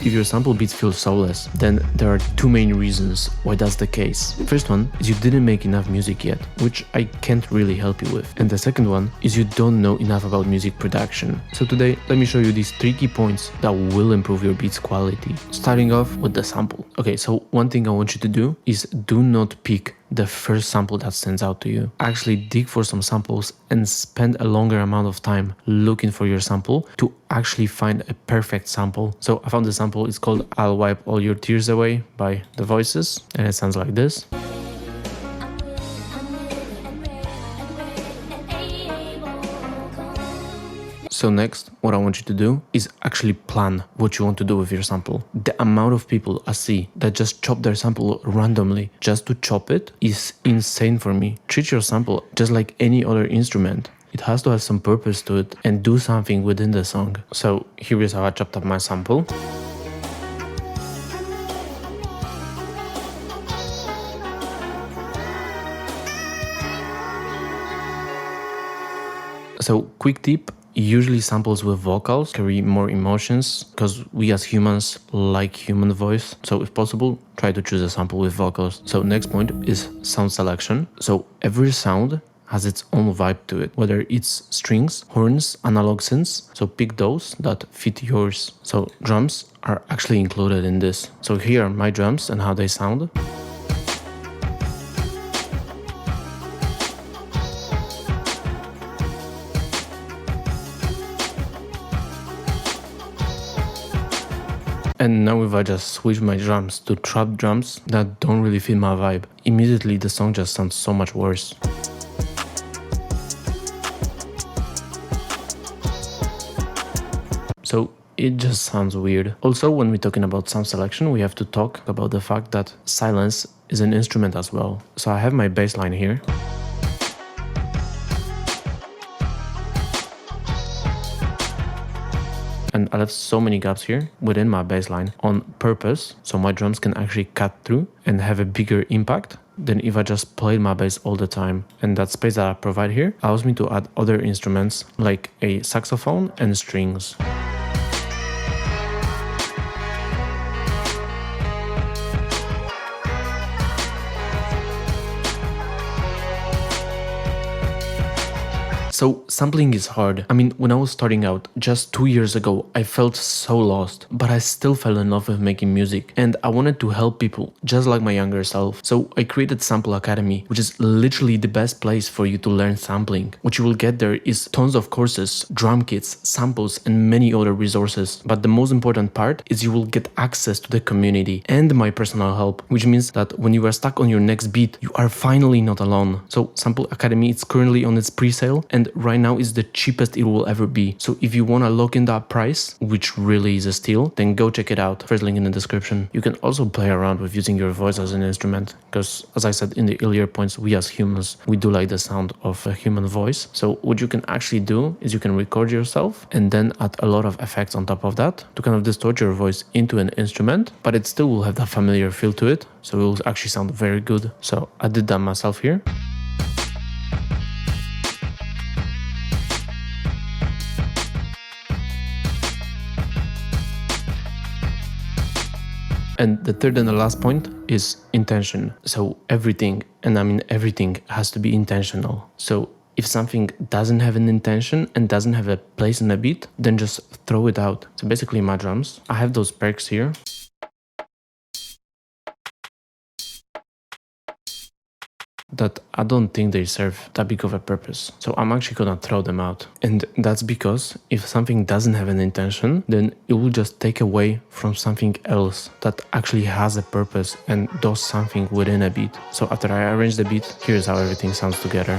If your sample beats feel soulless, then there are two main reasons why that's the case. First one is you didn't make enough music yet, which I can't really help you with. And the second one is you don't know enough about music production. So today, let me show you these 3 key points that will improve your beat's quality. Starting off with the sample. Okay, so one thing I want you to do is do not pick the first sample that stands out to you. Actually dig for some samples and spend a longer amount of time looking for your sample to actually find a perfect sample. So I found the sample, it's called I'll Wipe All Your Tears Away by The Voices, and it sounds like this. So next, what I want you to do is actually plan what you want to do with your sample. The amount of people I see that just chop their sample randomly just to chop it is insane for me. Treat your sample just like any other instrument. It has to have some purpose to it and do something within the song. So here is how I chopped up my sample. So quick tip. Usually samples with vocals carry more emotions because we as humans like human voice. So if possible, try to choose a sample with vocals. So next point is sound selection. So every sound has its own vibe to it, whether it's strings, horns, analog synths. So pick those that fit yours. So drums are actually included in this. So here are my drums and how they sound. And now if I just switch my drums to trap drums that don't really fit my vibe, immediately the song just sounds so much worse. So it just sounds weird. Also, when we're talking about sound selection, we have to talk about the fact that silence is an instrument as well. So I have my bass line here. And I left so many gaps here within my bass line on purpose, so my drums can actually cut through and have a bigger impact than if I just played my bass all the time. And that space that I provide here allows me to add other instruments like a saxophone and strings. So sampling is hard. I mean, when I was starting out just 2 years ago, I felt so lost, but I still fell in love with making music and I wanted to help people just like my younger self. So I created Sample Academy, which is literally the best place for you to learn sampling. What you will get there is tons of courses, drum kits, samples, and many other resources. But the most important part is you will get access to the community and my personal help, which means that when you are stuck on your next beat, you are finally not alone. So Sample Academy is currently on its pre-sale and right now is the cheapest it will ever be. So if you want to lock in that price, which really is a steal, then go check it out. First link in the description. You can also play around with using your voice as an instrument because, as I said in the earlier points, we as humans, we do like the sound of a human voice. So what you can actually do is you can record yourself and then add a lot of effects on top of that to kind of distort your voice into an instrument, but it still will have that familiar feel to it. So it will actually sound very good. So I did that myself here. And the third and the last point is intention. So everything, and I mean everything, has to be intentional. So if something doesn't have an intention and doesn't have a place in a beat, then just throw it out. So basically my drums, I have those perks here. That I don't think they serve that big of a purpose. So I'm actually gonna throw them out. And that's because if something doesn't have an intention, then it will just take away from something else that actually has a purpose and does something within a beat. So after I arrange the beat, here's how everything sounds together.